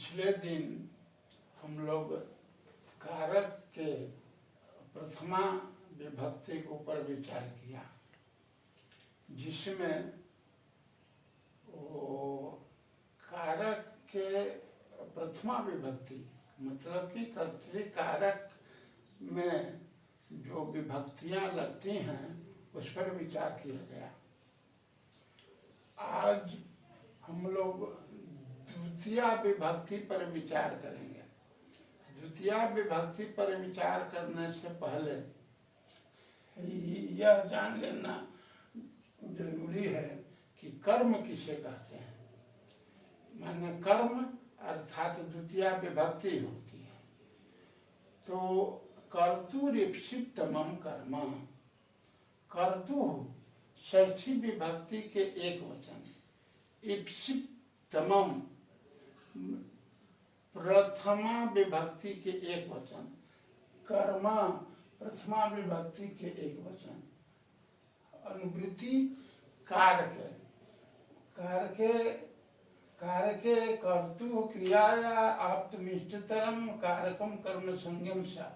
पिछले दिन हम लोग कारक के प्रथमा विभक्ति के ऊपर विचार किया, जिसमें वो कारक के प्रथमा विभक्ति मतलब कि कर्तृकारक में जो विभक्तियां लगती हैं उस पर विचार किया गया। आज हम लोग द्वितीय विभक्ति पर विचार करेंगे। द्वितीय विभक्ति पर विचार करने से पहले यह जान लेना जरूरी है कि कर्म किसे कहते हैं। माने कर्म अर्थात द्वितीय विभक्ति होती है। तो कर्तुरीप्सितमं कर्म, कर्तु षष्ठी विभक्ति के एक वचन, इप्सितमं प्रथमा विभक्ति के एक वचन, कर्म प्रथमा विभक्ति के एक वचन, अनुवृत्ति कारके कर्तु क्रियाया आप्तमिष्टतरम कारकम कर्म संज्ञम सा।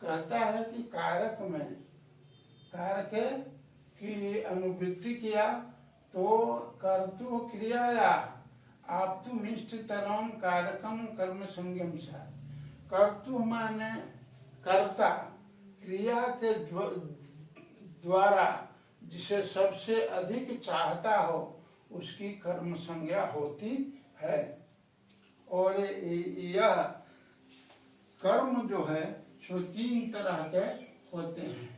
कहता है कि कारक में कारके की अनुवृत्ति किया तो कर्तु क्रियाया आप्तमिष्टतरम कारकम कर्म संज्ञम सा। कर्तु माने कर्ता, क्रिया के द्वारा जिसे सबसे अधिक चाहता हो उसकी कर्म संज्ञा होती है। और यह कर्म जो है सो तीन तरह के होते हैं।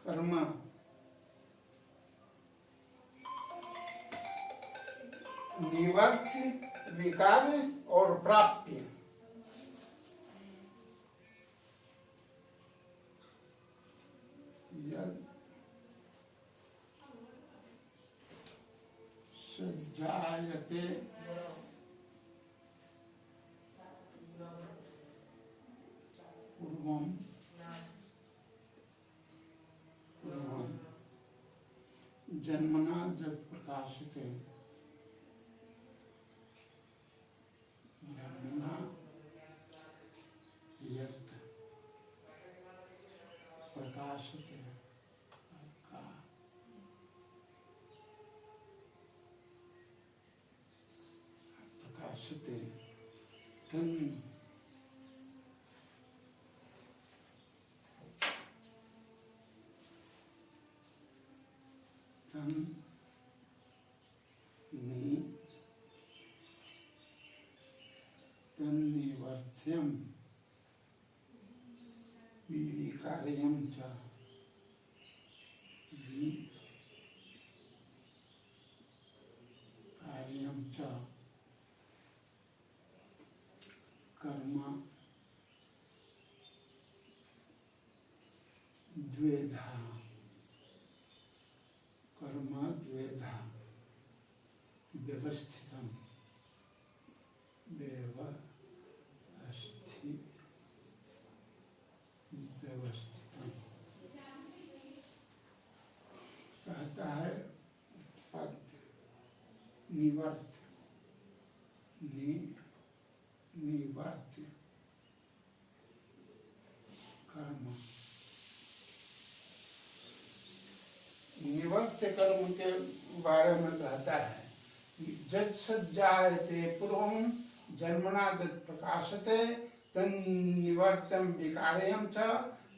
कर्म निवर्त्य, विकार्य और प्राप्य। सज्जायते पूर्वम जन्मना जब प्रकाशिते, जन्मना यत् प्रकाशिते प्रकाशिते तन तन्निवर्त्यम विकार्यम च विकार्यम च कर्म द्वेधा, कर्म द्वेधा व्यवस्थितम व्यवस्थितम कहता है। पद निवर्त निवर्त्य कर्म, निवर्त्य कर्म के बारे में कहता है। जद सज्जायते पूर्वं जन्मना जद प्रकाशते तन्निवर्त्यम विकार्यम च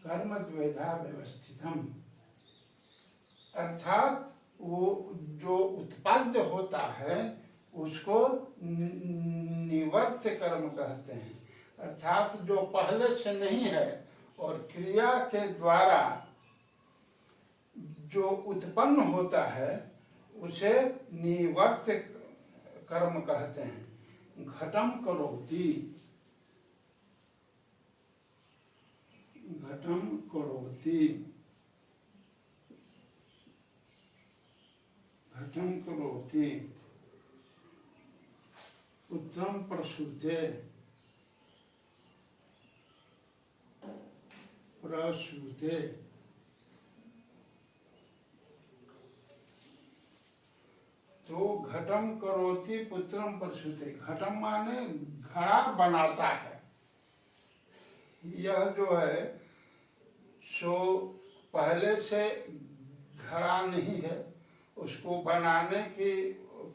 कर्म द्वेधा व्यवस्थितम। अर्थात वो जो उत्पाद्य होता है उसको निवर्त्य कर्म कहते हैं। अर्थात जो पहले से नहीं है और क्रिया के द्वारा जो उत्पन्न होता है उसे निवर्त्य कर्म कहते हैं। घटम करोति, घटम करोति, घटम करोति, पुत्रम प्रसूते, प्रसूते, घटम करोति पुत्रम प्रसूते। घटम माने घड़ा बनाता है। यह जो है सो पहले से घड़ा नहीं है, उसको बनाने की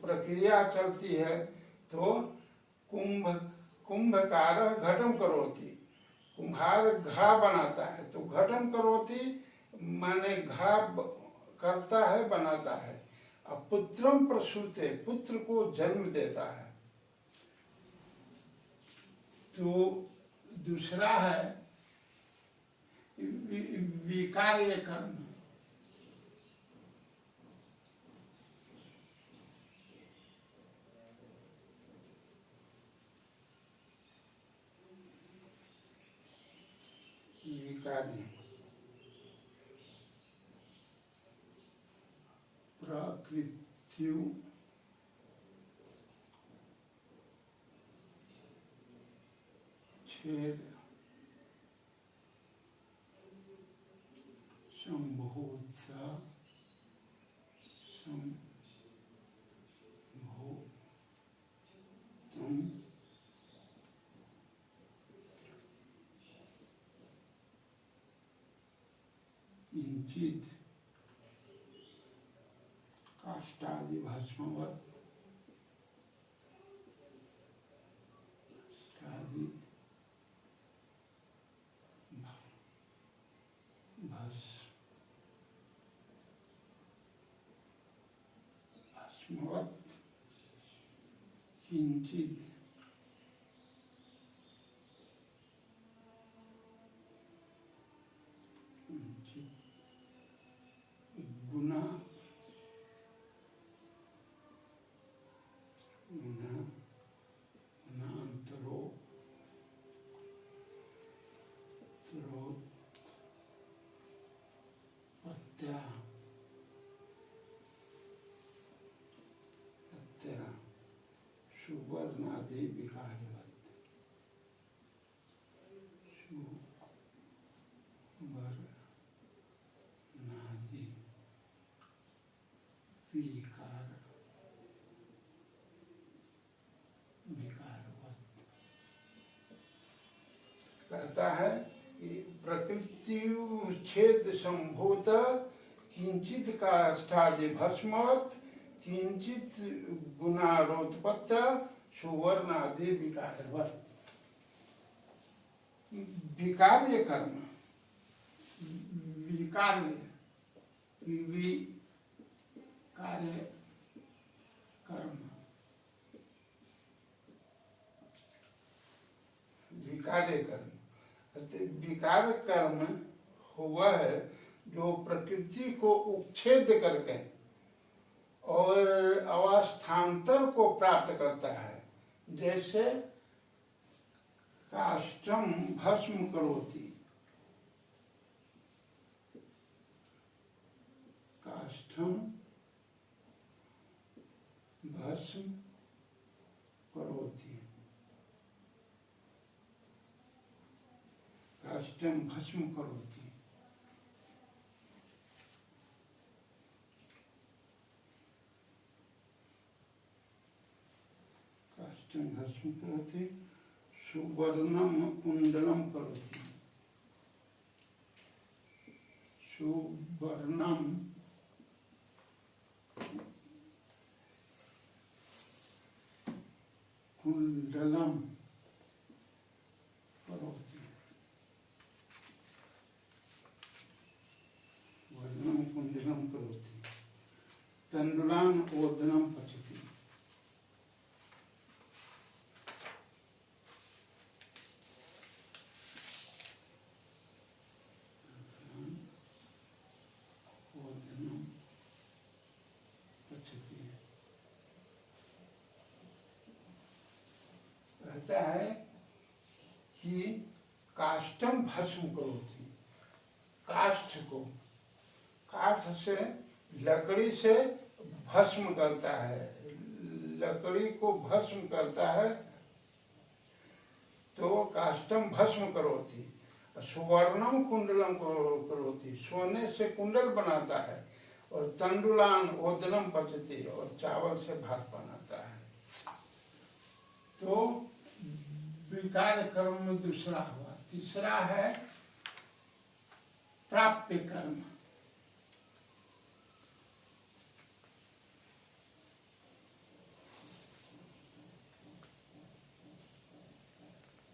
प्रक्रिया चलती है। तो कुंभकार घटम करोति, कुम्हार घड़ा बनाता है। तो घटम करोति माने घड़ा करता है, बनाता है। अब पुत्रम प्रसूते, पुत्र को जन्म देता है। तो दूसरा है विकार्य कर्म। विकार्य प्रकृत्यु छेद संभूत किंचित काष्ठादि भस्मवत् भस्मवत् किंचित गुना गुणांतरो पत्या सुवर्णादि विकार्यवत्। सुवर्णादि विकारवत्। कहता है कि प्रकृति छेद संभूत किंचित काष्ठादि भस्मवत् किंचित गुणारोत्पत्त सुवर्ण आदि विकारवत्। विकार्य कर्म, विकार्य कार्य कर्म, विकार्य कर्म। विकार कर्म हुआ है जो प्रकृति को उच्छेद करके और अवस्थान्तर को प्राप्त करता है। जैसे काष्ठम भस्म करोति, काष्ठम भस्म करोति, काष्ठम भस्म करोति। काष्ठम भस्म करोति, सुवर्णम कुंडलम करोति। सुवर्णम कुंडलम करोति। वर्णम कुंडलम करोति। तंडुलान ओदनम पचति। कहता है कि काष्ठम भस्म करोति, काष्ठ को, काष्ठ से लकड़ी से भस्म करता है, लकड़ी को भस्म करता है। तो काष्ठम भस्म करोति। सुवर्णम कुंडलम करोति, सोने से कुंडल बनाता है और तंडुलान ओदनम पचती, और चावल से भात बनाता है। तो विकार कर्म में दूसरा हुआ। तीसरा है प्राप्य कर्म।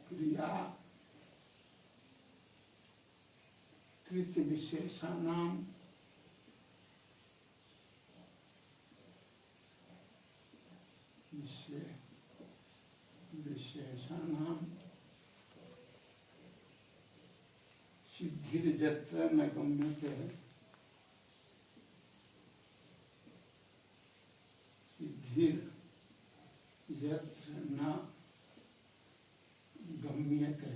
क्रिया कृत विशेषाणाम विशेषाणाम सिद्धिर्यत्र न गम्यते, सिद्धिर्यत्र न गम्यते।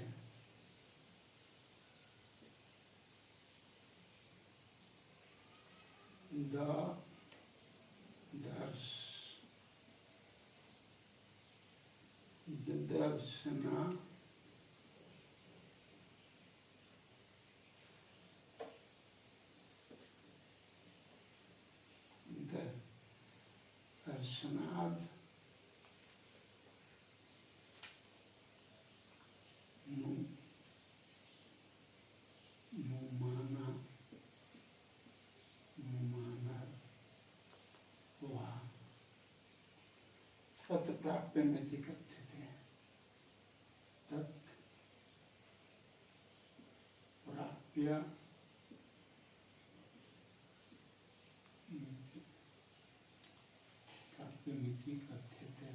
दर्शना दर्शनाद तत् प्राप्य में कथित है। तत् प्राप्य मिति कथित है।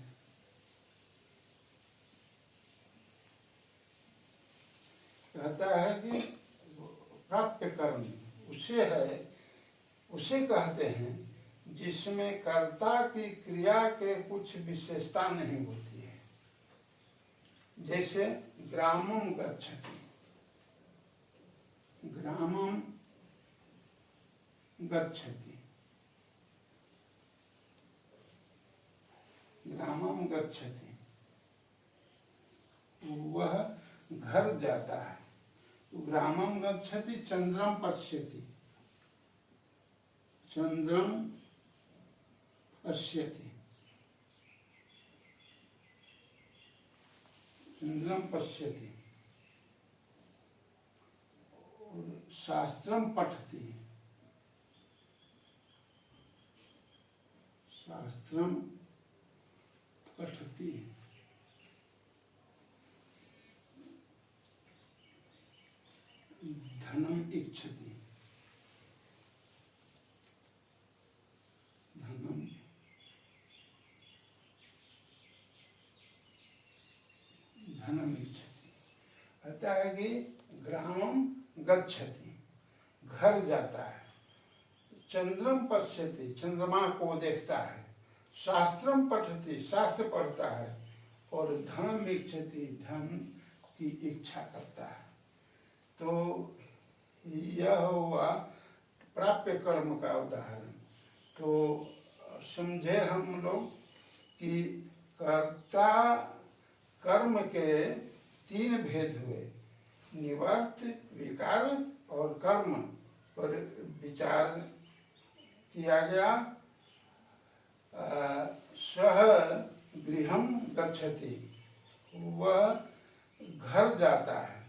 कहता है कि प्राप्य कर्म उसे है, उसे कहते हैं जिसमें कर्ता की क्रिया के कुछ विशेषता नहीं होती है। जैसे ग्रामम गच्छति, ग्रामम गच्छति, ग्रामम गच्छति, वह घर जाता है। तो ग्रामम गच्छति चंद्रम पश्यति, चंद्रम पश्यति, चंद्रम पश्यति। और शास्त्रम पठति, शास्त्रम पठति। धनम इच्छति, धनम धनम इच्छति। कहता है कि ग्रामम गच्छति, घर जाता है। चंद्रम पश्यति, चंद्रमा को देखता है। शास्त्रम पठति, शास्त्र पढ़ता है। और धनम इच्छति, धन की इच्छा करता है। तो यह हुआ प्राप्य कर्म का उदाहरण। तो समझे हम लोग कि कर्ता कर्म के तीन भेद हुए, निवर्त, विकार और कर्म पर विचार किया गया। सह गृहम गच्छति, वह घर जाता है।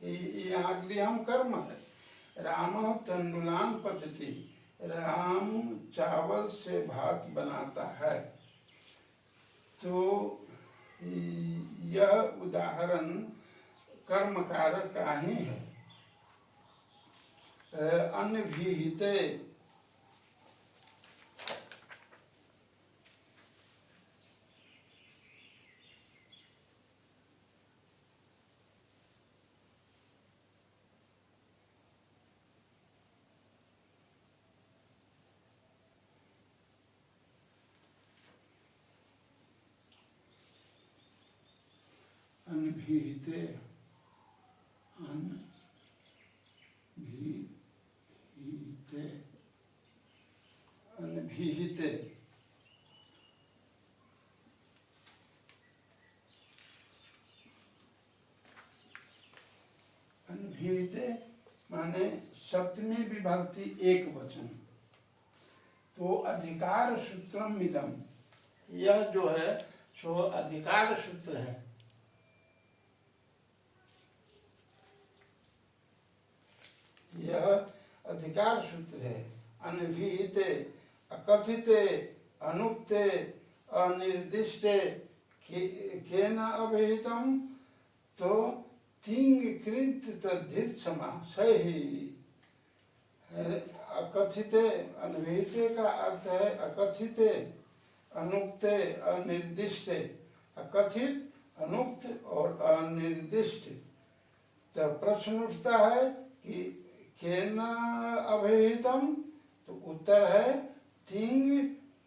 यहाँ गृहम कर्म है। राम तंडुलान पचति, राम चावल से भात बनाता है। तो यह उदाहरण कर्म कारक का ही है। अन्य भी हिते, अनभिहिते, अनभिहिते, अनभिहिते, अनभिहिते माने सप्तमी विभक्ति एक वचन, तो अधिकार सूत्रम इदम, यह जो है सो अधिकार सूत्र है। यह अधिकार सूत्र है। अनभिहिते, अकथिते, अनुक्ते, अनिर्दिष्टे केन अभिहितम, तो तिंग कृत तद्धित समासै ही। अकथिते, अनभिहिते का अर्थ है अकथिते, अनुक्ते, अनिर्दिष्टे। अकथित, अनुक्त और अनिर्दिष्ट। तो प्रश्न उठता है कि केन अभिहितम, तो उत्तर है तिंग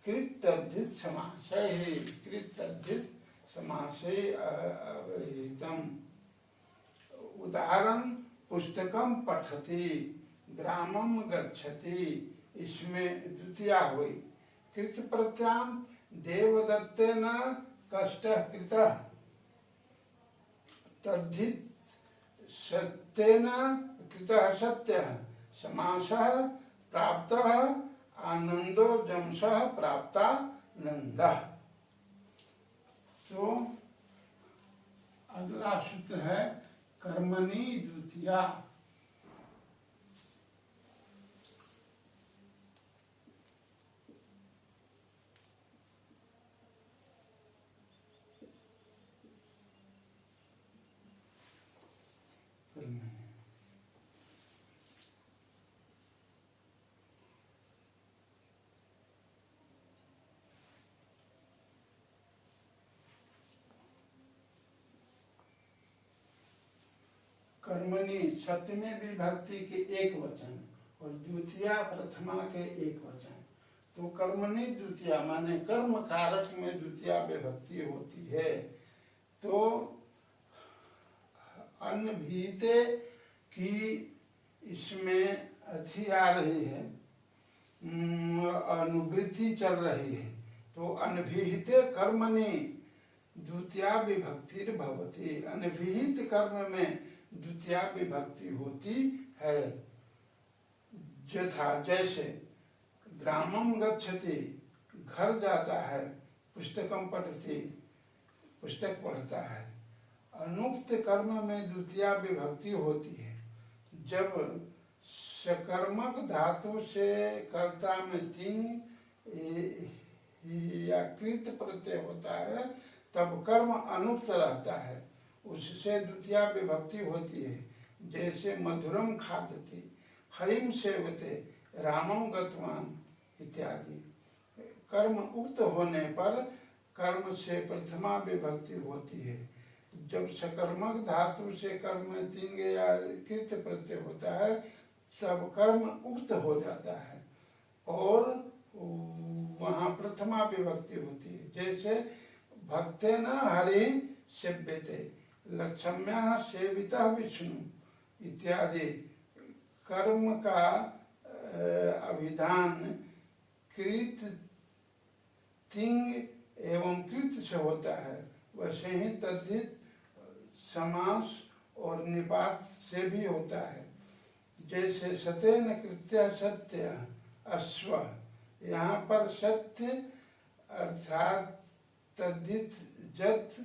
कृत तद्धित समासै ही। कृत तद्धित समासै अभिहितम। उदाहरण, पुस्तकम पठति, ग्रामम गच्छति, इसमें द्वितीया हुई। कृत प्रत्यांत, देवदत्तेन कष्टः कृतः, तद्धित सत्येन कृतः सत्यः, समासः प्राप्तः आनंदो जमसः प्राप्तानंदः। तो अगला सूत्र है कर्मणि द्वितीया। कर्मणि सप्तमी विभक्ति के एक वचन और द्वितीया प्रथमा के एक वचन। तो कर्मणि द्वितीया माने कर्म कारक में द्वितीया विभक्ति होती है। तो अनभिहिते की इसमें अच्छी आ रही है, अनुवृत्ति चल रही है। तो अनभिहिते कर्मणि द्वितीया विभक्ति भवति। अनभिहित कर्म में द्वितीया विभक्ति होती है। यथा, जैसे ग्रामम गच्छति, घर जाता है, पुस्तकम पठति, पुस्तक पढ़ता है। अनुक्त कर्म में द्वितीया विभक्ति होती है जब सकर्मक धातु से कर्ता में तिंग या कृत प्रत्यय होता है, तब कर्म अनुक्त रहता है, उससे द्वितीया विभक्ति होती है। जैसे मधुरम खादति, हरिम सेवते, रामम गतवान इत्यादि। कर्म उक्त होने पर कर्म से प्रथमा विभक्ति होती है। जब सकर्मक धातु से कर्म तिंग या कृत प्रत्यय होता है तब कर्म उक्त हो जाता है और वहाँ प्रथमा विभक्ति होती है। जैसे भक्तेन हरि सेव्यते, लक्ष्म्या सेवितः विष्णु इत्यादि। कर्म का अभिधान कृत, तिंग एवं कृत से होता है, वैसे ही तद्धित समास और निपात से भी होता है। जैसे सतेन कृत्य सत्य अश्व, यहाँ पर सत्य अर्थात तद्धित जत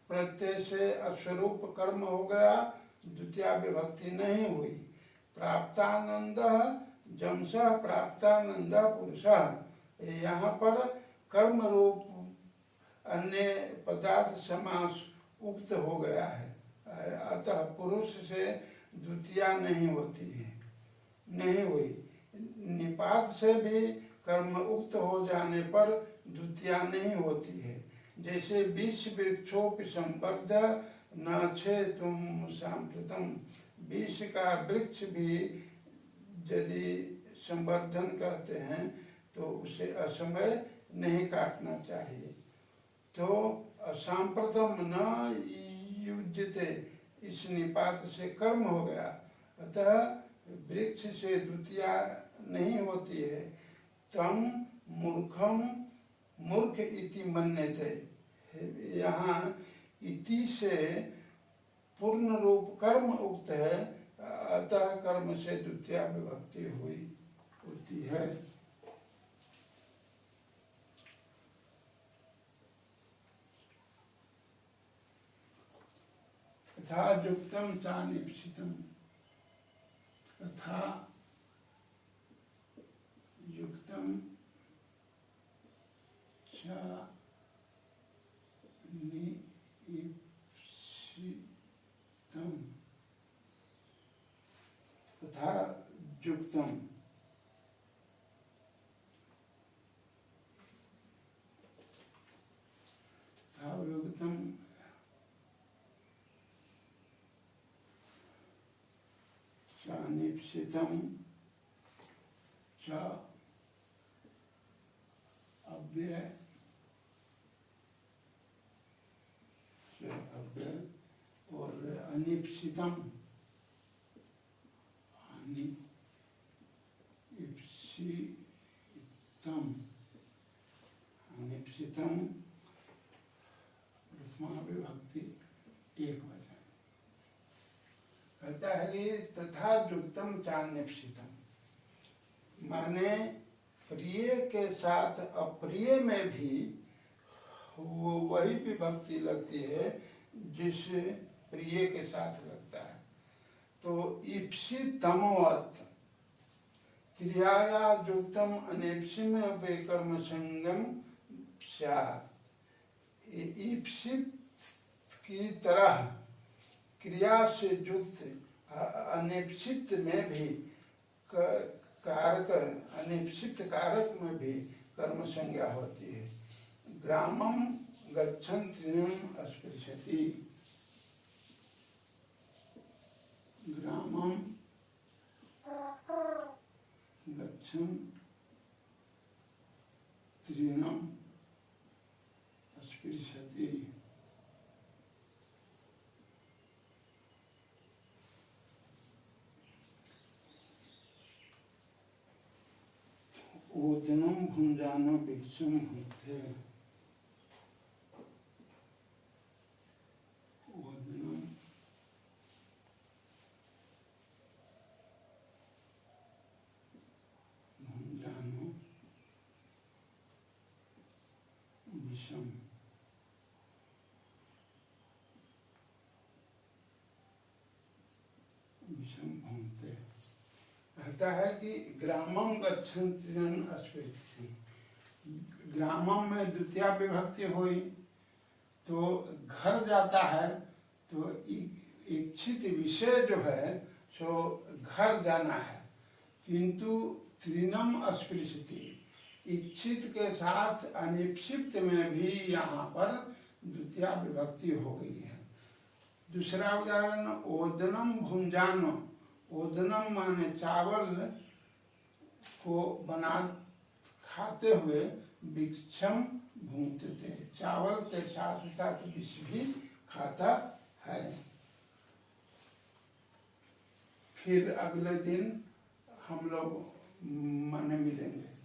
प्रत्यय से अश्वरूप कर्म हो गया, द्वितीया विभक्ति नहीं हुई। प्राप्तानंद जमसः प्राप्तानंद पुरुषः, यहाँ पर कर्म रूप अन्य पदार्थ समास उक्त हो गया है, अतः पुरुष से द्वितीया नहीं होती है, नहीं हुई। निपात से भी कर्म उक्त हो जाने पर द्वितीया नहीं होती है। जैसे विष वृक्षोपि संबद्ध न छे तुम सांप्रतम, विष का वृक्ष भी यदि संवर्धन कहते हैं तो उसे असमय नहीं काटना चाहिए। तो सांप्रतम न युज्यते, इस निपात से कर्म हो गया, अतः वृक्ष से द्वितीया नहीं होती है। तम मूर्खम मूर्ख इति मन्यते, यहाँ इति से पूर्ण रूप कर्म उक्त है, अतः कर्म से द्वितीया विभक्ति हुई होती है। तथा युक्तम चानिप्सितम, तथा युक्तम चानिप्सितम, तथा युक्तम युक्तम चानिप्सितम च अव्यय से अव्यय और अनिप्सितम अनिप्सितम अनिप्सितम प्रथमा विभक्ति एक वचन। कहता है कि तथा युक्तम चानिप्सितम, माने प्रिय के साथ अप्रिय में भी वो वही विभक्ति लगती है जिस प्रिय के साथ लगता है। तो ईप्सितमवत् क्रियाया युक्तम अनेप्सिम कर्म संगम स्यात्। ईप्सित की तरह क्रिया से युक्त अनेप्सित में भी कारक, अनिप्सित कारक में भी कर्म संज्ञा होती है। ग्रामम गच्छन् तृणम अस्पृशति, ग्रामम गच्छन् तृणम अस्पृशति। ओदनम भुंजानो भिक्षुम भुंक्ते, ओदनम भुंजानो विषम विषम भुंक्ते। कहता है कि ग्रामम गच्छन् तृणम अस्पृशति, ग्रामम में द्वितीय विभक्ति हुई तो घर जाता है, तो इच्छित विषय जो है सो घर जाना है, किंतु तृणम अस्पृशति, इच्छित के साथ अनिप्सित में भी यहाँ पर द्वितीय विभक्ति हो गई है। दूसरा उदाहरण ओदनम भुंजानो, ओदनम माने चावल को बना खाते हुए भिक्षम भूंगते, चावल के साथ साथ विष भी खाता है। फिर अगले दिन हम लोग मन मिलेंगे।